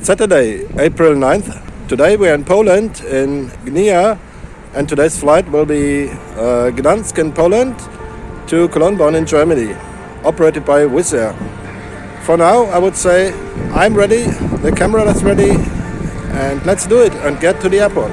Saturday, April 9th. Today we are in Poland, in Gdynia, and today's flight will be Gdansk in Poland to Cologne in Germany, operated by Wizz Air. For now, I would say I'm ready, the camera is ready, and let's do it and get to the airport.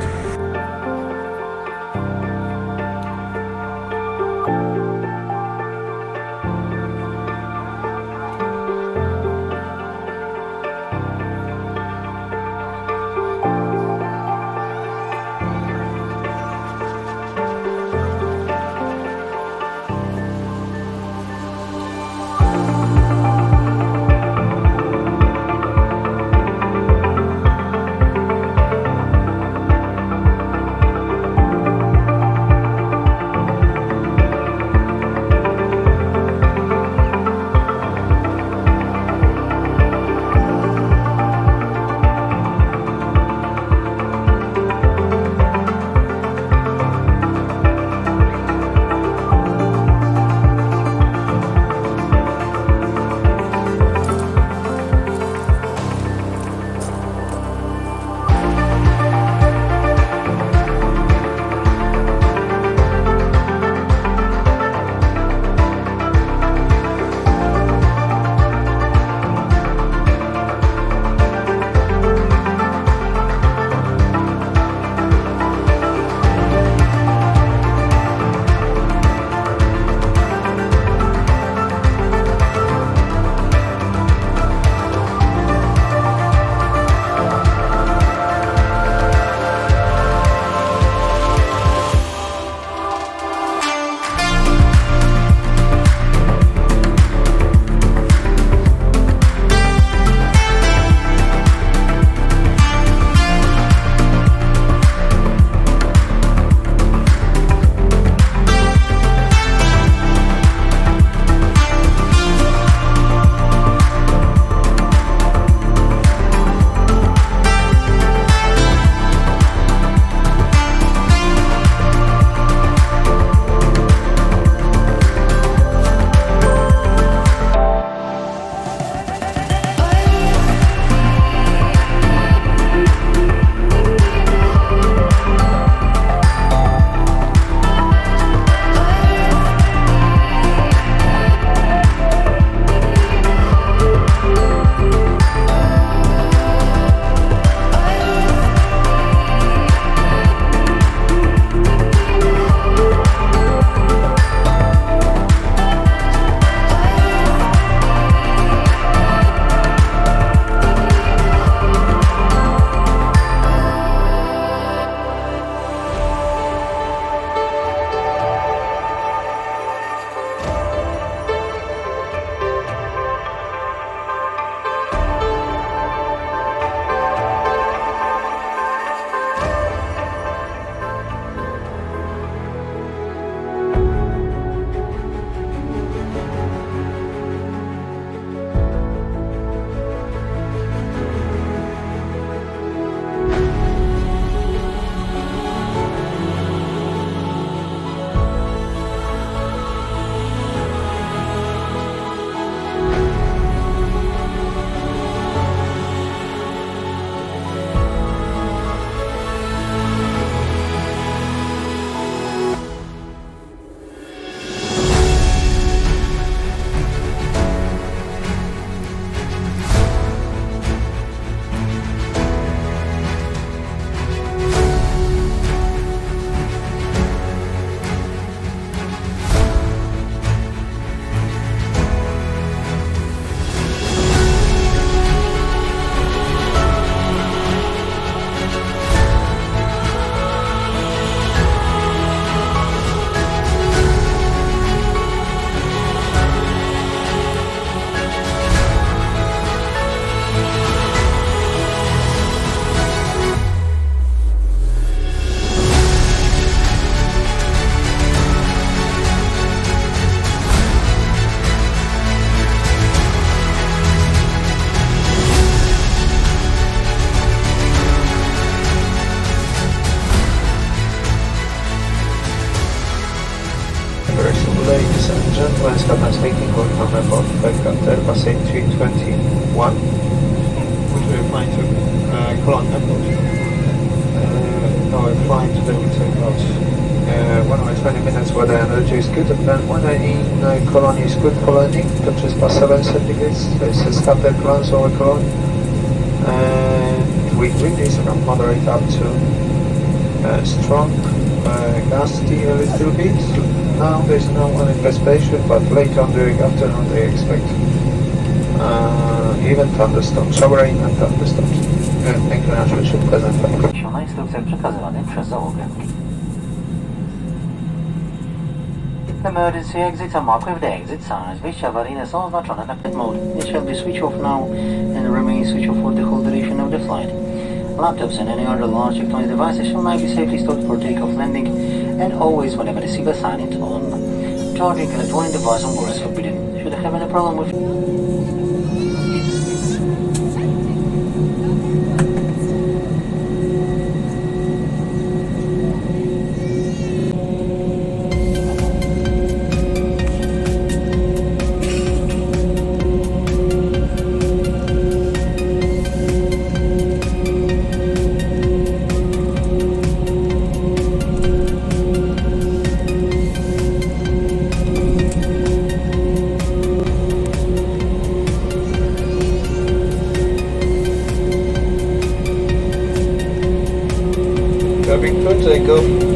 Ladies and gentlemen, Skatan speaking, confirm about flight Airbus A321. we're flying to Cologne Airport. Now we're flying to the about 1 hour 20 minutes where the energy is good, and then when in Cologne is good for landing, temperatures past 7 centigrades, there's a scattered clouds over Cologne, and wind is around moderate up to strong, gusty a little bit. Now there's no anticipation, but later on during afternoon they expect even thunderstorms, shower rain and thunderstorms. Thank you very much for your present time. Na instrukcjach przekazywanych przez załogę. Emergency exits are marked with the exit signs. Wyjścia awaryjne są oznaczone na flight mode. It shall be switch off now and remain switch off for the whole duration of the flight. Laptops and any other large electronic devices shall now be safely stopped for takeoff, landing, and always whenever receive a sign it on. Charging electronic device on board is forbidden. Should you have any problem with Having good takeoff.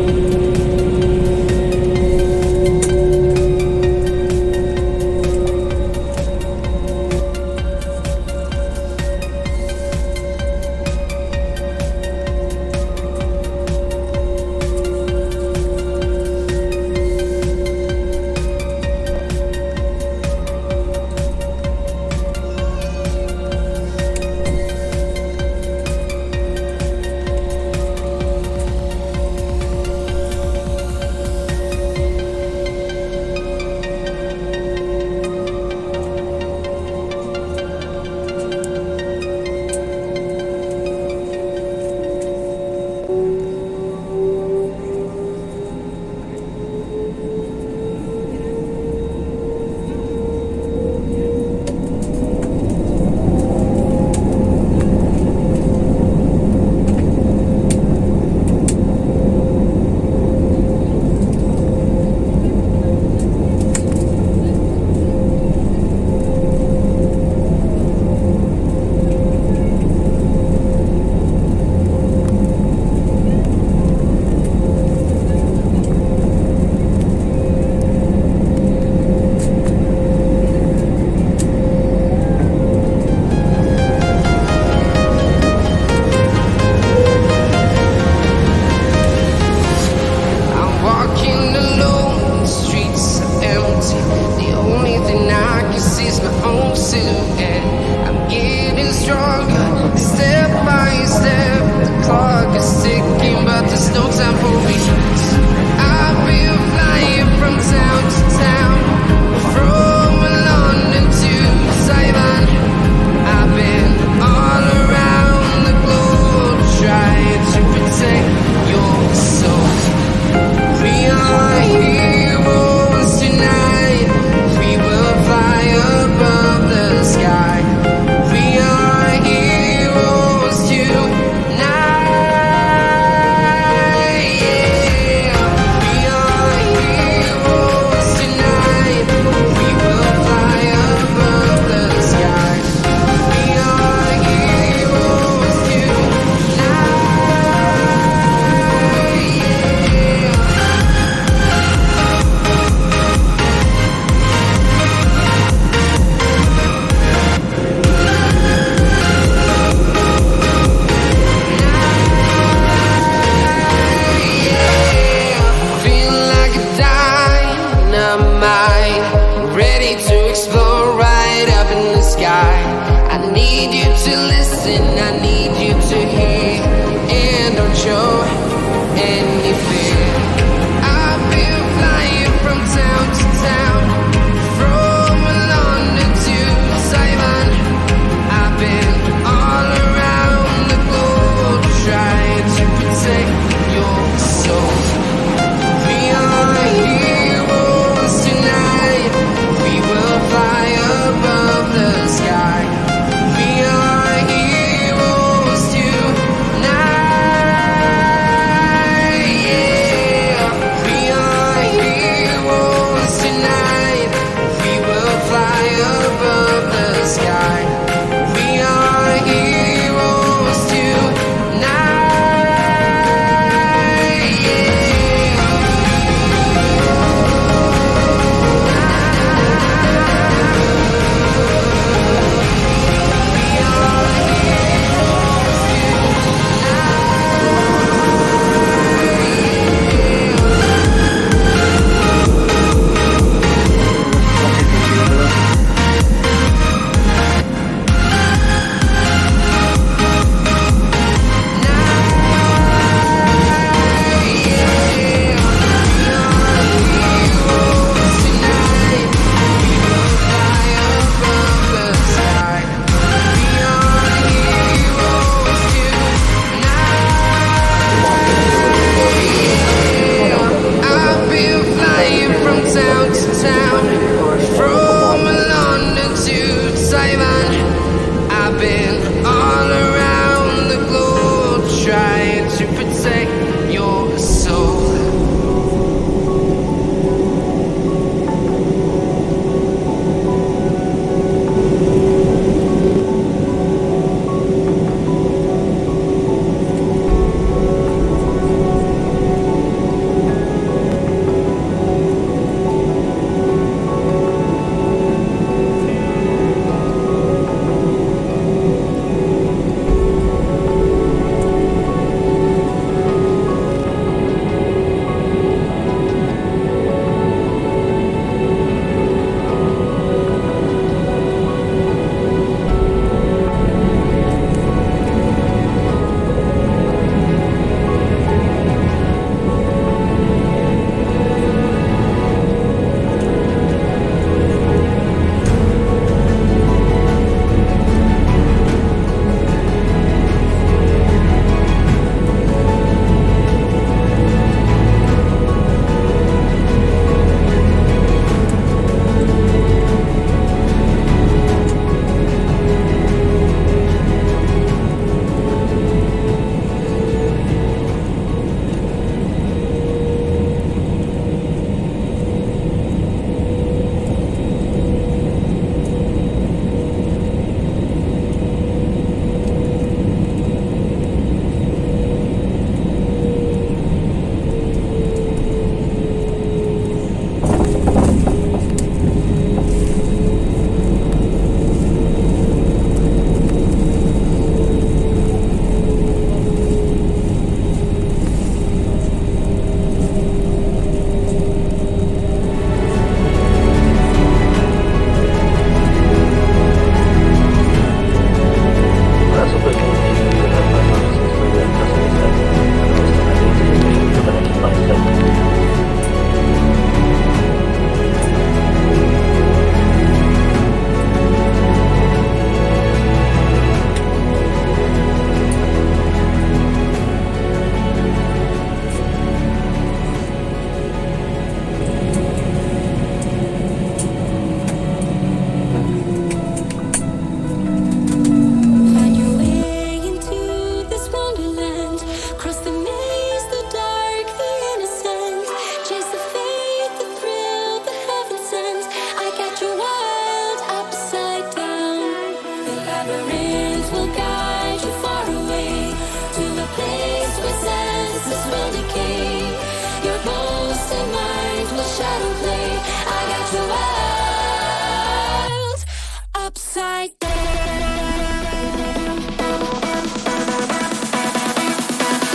upside down.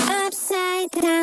Upside down.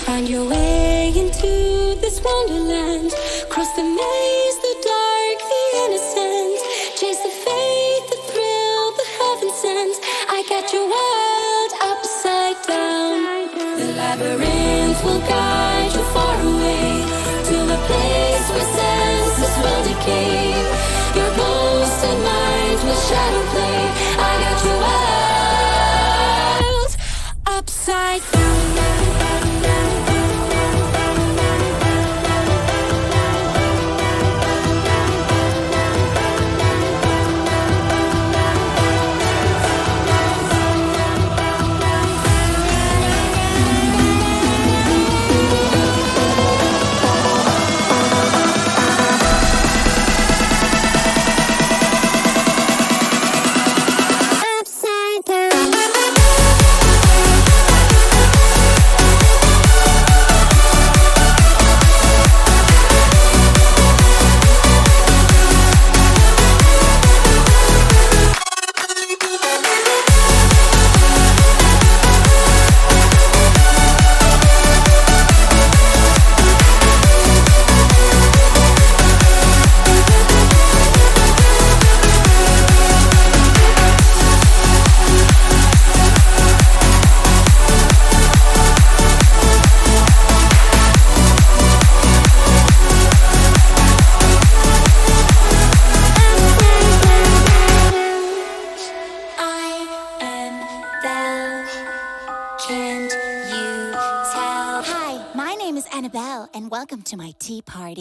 Find your way into this wonderland. Cross the maze, the dark, the innocent. Chase the faith, the thrill, the heaven sent. I got your world upside down. The labyrinth will guide you far away to the place where senses will decay. Your ghost and mind will shadow play. I got your world upside down. Can't you tell? Hi, my name is Annabelle, and welcome to my tea party.